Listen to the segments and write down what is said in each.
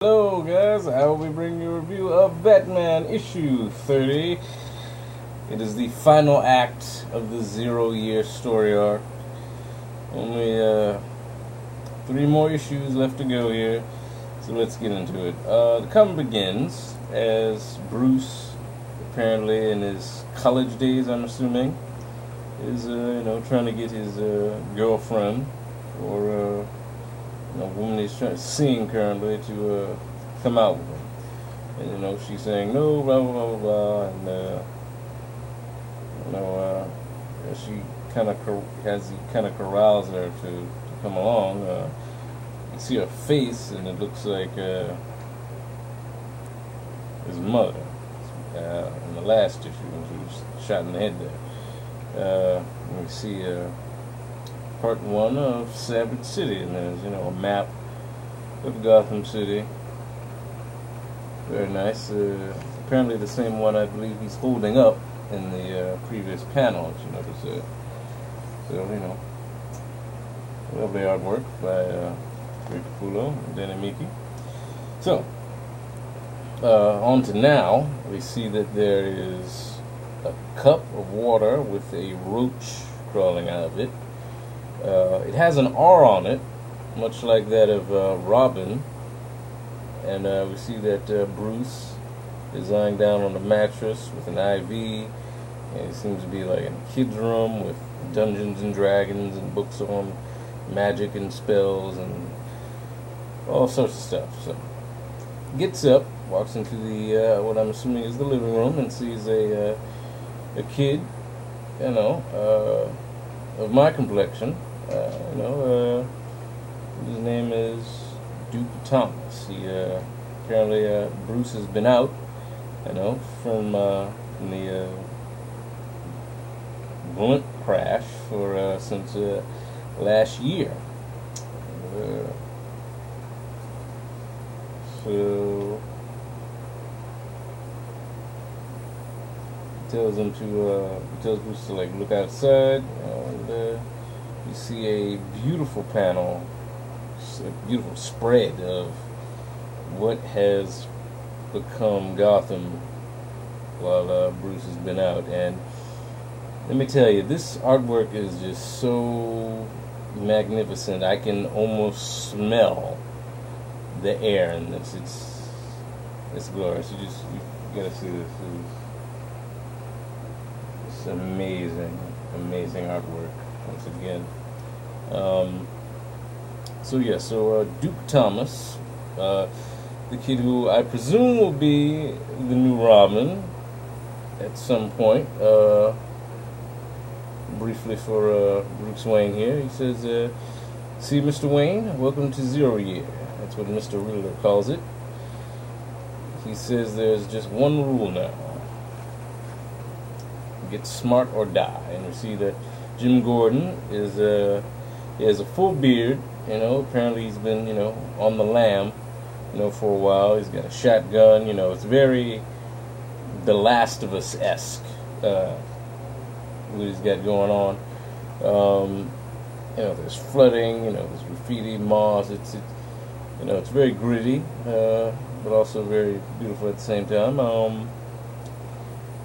Hello guys, I will be bringing you a review of Batman issue 30. It is the final act of the 0-year story arc. Only 3 more issues left to go here, so let's get into it. The comic begins as Bruce, apparently in his college days, I'm assuming, is trying to get his girlfriend or a woman he's seeing currently to come out with him. And she's saying no, blah blah blah blah, and she kind of corrals her to come along. You see her face, and it looks like his mother in the last issue when she was shot in the head there. We see part 1 of Savage City, and there's a map of Gotham City. Very nice. Apparently the same one I believe he's holding up in the previous panel, if you notice. So lovely artwork by Rick Capullo and Danny Miki. So on to now, we see that there is a cup of water with a roach crawling out of it. It has an R on it, much like that of Robin, and we see that Bruce is lying down on the mattress with an IV, and it seems to be like in a kid's room with Dungeons and Dragons and books on magic and spells and all sorts of stuff. So gets up, walks into the what I'm assuming is the living room, and sees a kid, of my complexion. His name is Duke Thomas. He apparently Bruce has been out, from the blunt crash since last year. So he tells Bruce to look outside, and you see a beautiful panel, a beautiful spread of what has become Gotham while Bruce has been out. And let me tell you, this artwork is just so magnificent. I can almost smell the air in this. It's glorious. You gotta see this. It's amazing artwork once again. So Duke Thomas, the kid who I presume will be the new Robin at some point. Briefly for Bruce Wayne here, he says, "See, Mr. Wayne, welcome to 0 year." That's what Mr. Riddler calls it. He says there's just one rule now: get smart or die. And we see that Jim Gordon he has a full beard. Apparently he's been on the lam for a while. He's got a shotgun. It's very The Last of Us-esque what he's got going on. There's flooding. There's graffiti, moss. It's very gritty, but also very beautiful at the same time.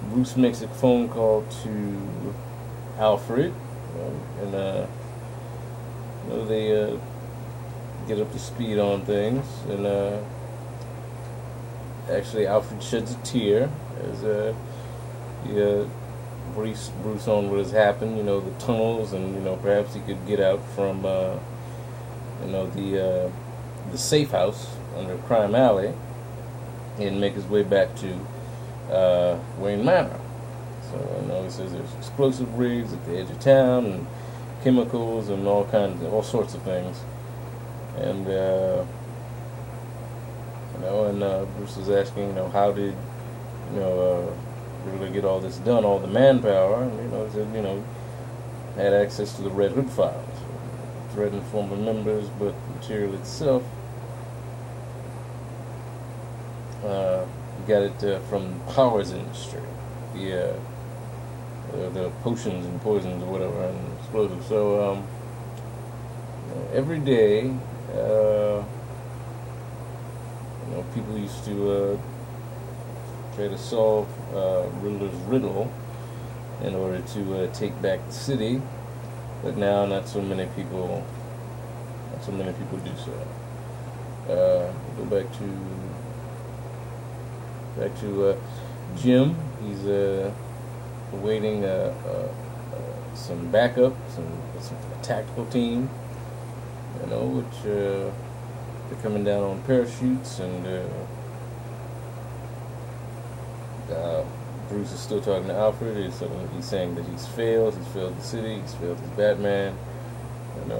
Bruce makes a phone call to Alfred, and they get up to speed on things, and actually Alfred sheds a tear as he briefs Bruce on what has happened, the tunnels, and perhaps he could get out from the safe house under Crime Alley and make his way back to Wayne Manor. So he says there's explosive rigs at the edge of town and chemicals and all sorts of things. And Bruce is asking, how did really get all this done, all the manpower? And he said, had access to the Red Hood files, threatened former members, but material itself got it from Powers Industry, the potions and poisons or whatever and explosives. So every day People used to try to solve Riddler's riddle in order to take back the city, but now not so many people do so. Go back to Jim. He's awaiting some backup, some tactical team, which they're coming down on parachutes, and Bruce is still talking to Alfred. He's saying that he's failed the city, he's failed as Batman, and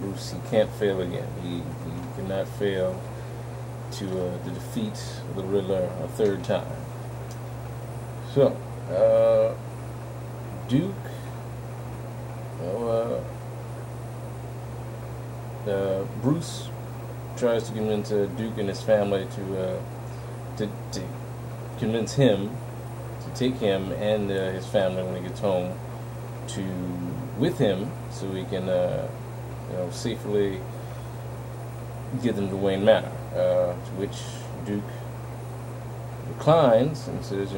Bruce, he can't fail again. He cannot fail to defeat the Riddler a third time. So, Duke, Bruce tries to convince Duke and his family to convince him to take him and his family when he gets home with him, so he can safely get them to Wayne Manor. To which Duke declines and says,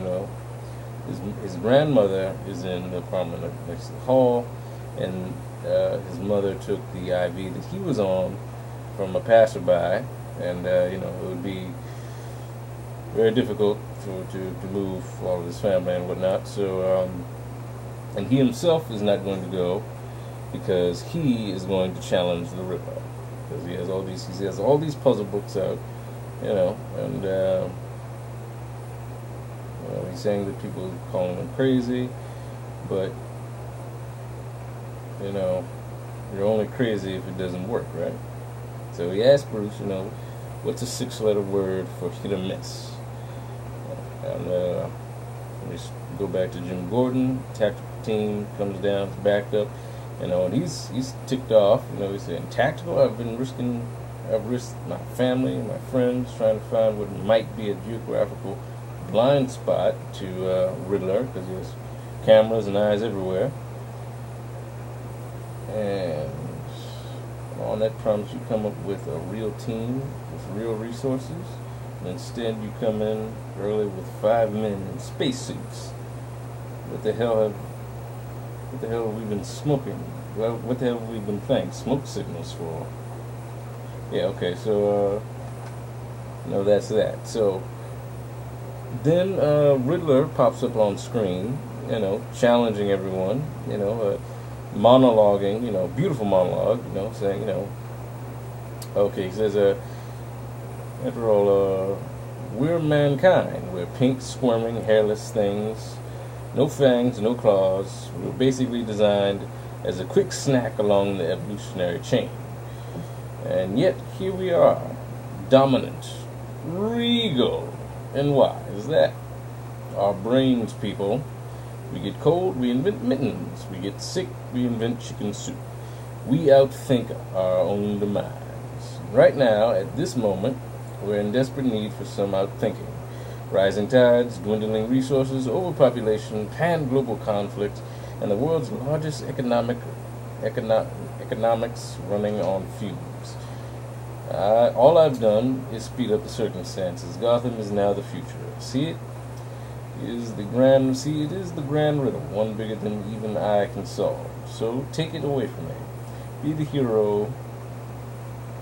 his grandmother is in the apartment next to the hall, and his mother took the IV that he was on from a passerby, and it would be very difficult to move all of his family and whatnot. So, and he himself is not going to go because he is going to challenge the Riddler, because he has all these puzzle books out, and he's saying that people are calling him crazy, but you're only crazy if it doesn't work, right? So he asked Bruce, what's a 6-letter word for hit or miss? And we go back to Jim Gordon. Tactical team comes down, it's backed up, and he's ticked off. He's saying, tactical? I've risked my family, my friends, trying to find what might be a geographical blind spot to Riddler, because there's cameras and eyes everywhere. And on that promise, you come up with a real team with real resources, and instead you come in early with 5 men in spacesuits. What the hell have we been smoking? Well, what the hell have we been playing smoke signals for? Yeah, okay, so that's that. So then Riddler pops up on screen, challenging everyone, monologuing, beautiful monologue, saying, okay, he says, after all, we're mankind. We're pink, squirming, hairless things. No fangs, no claws. We're basically designed as a quick snack along the evolutionary chain. And yet, here we are, dominant, regal. And why is that? Our brains, people. We get cold, we invent mittens. We get sick, we invent chicken soup. We outthink our own demise. Right now, at this moment, we're in desperate need for some outthinking. Rising tides, dwindling resources, overpopulation, pan-global conflict, and the world's largest economics running on fumes. All I've done is speed up the circumstances. Gotham is now the future. See it? It is the grand riddle, one bigger than even I can solve. So take it away from me. Be the hero,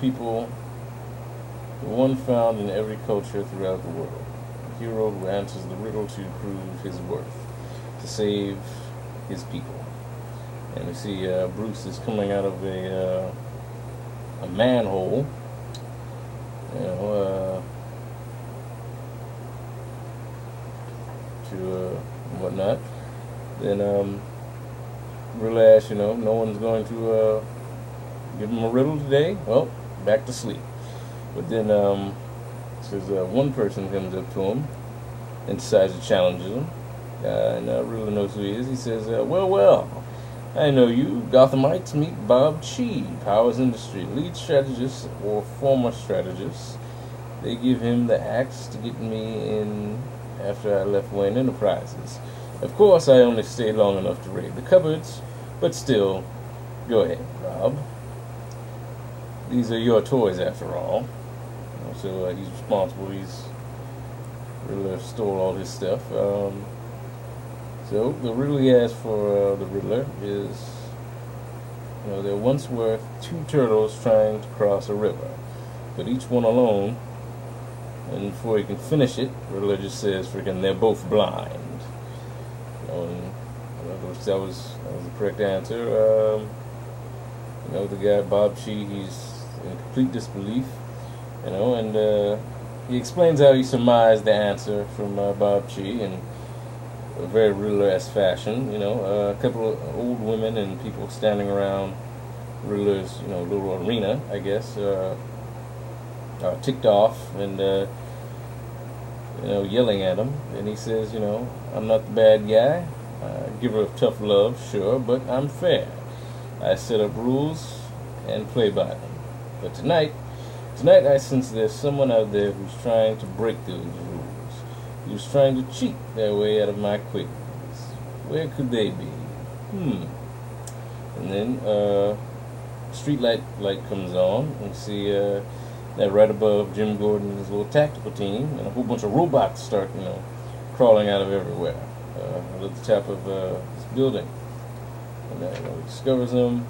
people, the one found in every culture throughout the world. The hero who answers the riddle to prove his worth, to save his people. And we see Bruce is coming out of a manhole, to whatnot. Then Riddler asks, no one's going to give him a riddle today. Well, back to sleep. But then says one person comes up to him and decides to challenge him. And Riddler knows who he is. He says, well, I know you. Gothamites, meet Bob Chee, Powers Industry, lead strategist or former strategist. They give him the axe to get me in after I left Wayne Enterprises. Of course, I only stayed long enough to raid the cupboards, but still, Go ahead, Rob. These are your toys after all. So he's responsible. He's Riddler stole all his stuff. So the Riddler he asked for the Riddler is, there once were two turtles trying to cross a river, but each one alone. And before he can finish it, Riddler just says, "Freaking, they're both blind." That was the correct answer. The guy Bob Chee, he's in complete disbelief. And he explains how he surmised the answer from Bob Chee in a very Riddler-esque fashion. A couple of old women and people standing around Riddler's, little arena, I guess, ticked off and, yelling at him. And he says, "I'm not the bad guy. Giver of tough love, sure, but I'm fair. I set up rules and play by them. But tonight I sense there's someone out there who's trying to break those rules, who's trying to cheat their way out of my quickness. Where could they be? And then street light comes on, and see that right above Jim Gordon and his little tactical team, and a whole bunch of robots start, crawling out of everywhere at the top of this building. And he discovers them.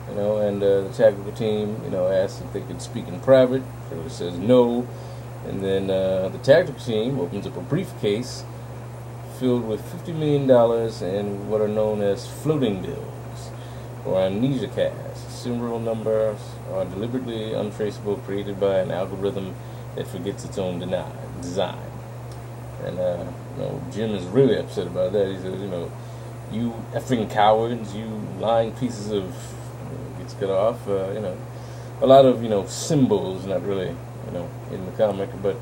And the tactical team, asks if they could speak in private. Riddler says no. And then the tactical team opens up a briefcase filled with $50 million in what are known as floating bills, or amnesia casts. Serial numbers are deliberately untraceable, created by an algorithm that forgets its own design. And Jim is really upset about that. He says, "You effing cowards, you lying pieces of..." Gets cut off. A lot of symbols, not really in the comic, but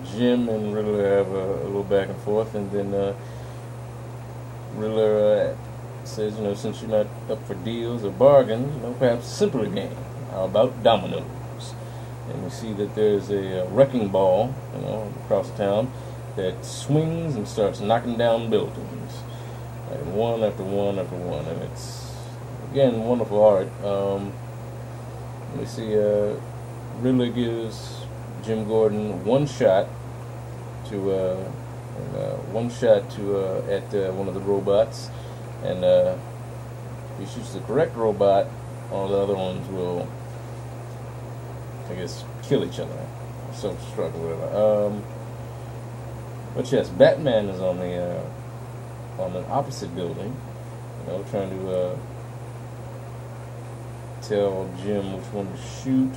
Jim and Riddler have a little back and forth, and then Riddler says, "Since you're not up for deals or bargains, perhaps a simpler game. How about dominoes?" And we see that there's a wrecking ball, across town, that swings and starts knocking down buildings, one after one after one, and it's, again, wonderful art. We see Riddler gives Jim Gordon one shot at one of the robots, and if he shoots the correct robot, all the other ones will, I guess, kill each other, self-destruct or whatever. But yes, Batman is on the opposite building, trying to tell Jim which one to shoot,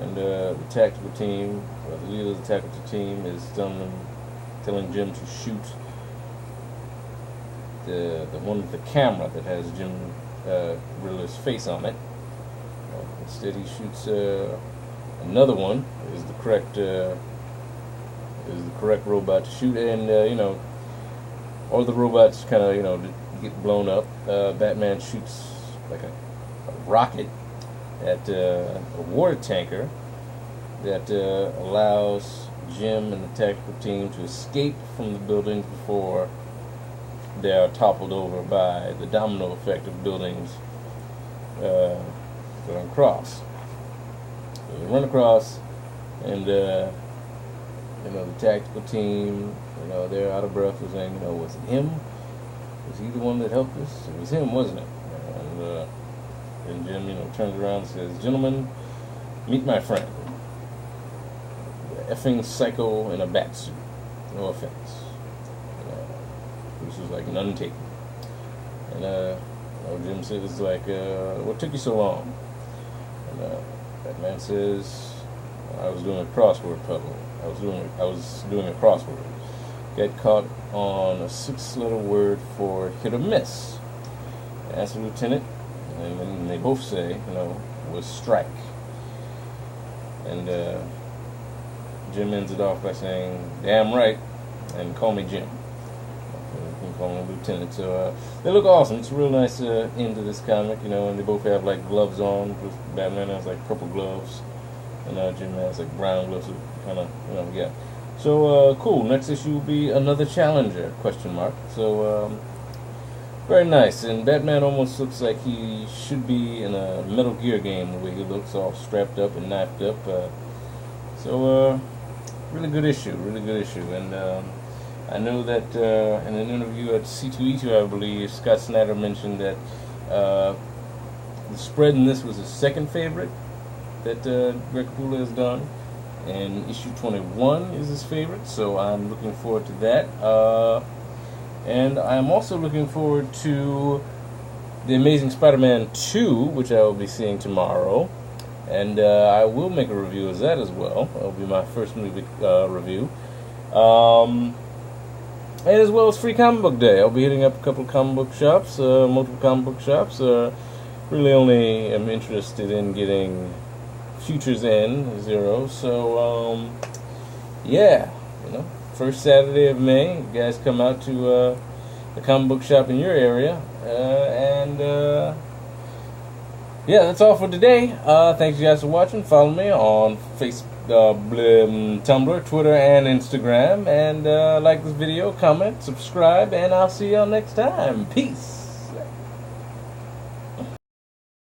and the tactical team, the leader of the tactical team, is telling Jim to shoot the one with the camera that has Jim Riddler's face on it. Instead, he shoots another one. Is the correct robot to shoot, and all the robots kind of get blown up. Batman shoots like a rocket at a water tanker that allows Jim and the tactical team to escape from the buildings before they are toppled over by the domino effect of buildings going across. So they run across, and the tactical team, they're out of breath with saying, was it him? Was he the one that helped us? It was him, wasn't it? And Jim, turns around and says, "Gentlemen, meet my friend. The effing psycho in a bat suit. No offense." This was like none taken. And Jim says, "What took you so long?" And Batman says, "I was doing a crossword puzzle. I was doing a crossword. Got caught on a 6-letter word for hit or miss. Asked the lieutenant, and then they both say, was strike." And Jim ends it off by saying, "Damn right, and call me Jim." You can call him lieutenant. So they look awesome. It's a real nice end to this comic, and they both have gloves on. Batman has purple gloves, and Jim has brown gloves. So kind of, So, cool. Next issue will be another Challenger, question mark. So, very nice. And Batman almost looks like he should be in a Metal Gear game, the way he looks, all strapped up and knifed up. Really good issue, And I know that in an interview at C2E2, I believe, Scott Snyder mentioned that the spread in this was his second favorite that Greg Capullo has done. And issue 21 is his favorite, so I'm looking forward to that. And I'm also looking forward to The Amazing Spider-Man 2, which I will be seeing tomorrow. And I will make a review of that as well. That'll be my first movie review. And as well as Free Comic Book Day. I'll be hitting up a couple of comic book shops, multiple comic book shops. Really only am interested in getting Futures End Zero. So, yeah, first Saturday of May, you guys come out to the comic book shop in your area. Yeah, that's all for today. Thanks you guys for watching. Follow me on Facebook, Tumblr, Twitter, and Instagram. And like this video, comment, subscribe, and I'll see y'all next time. Peace.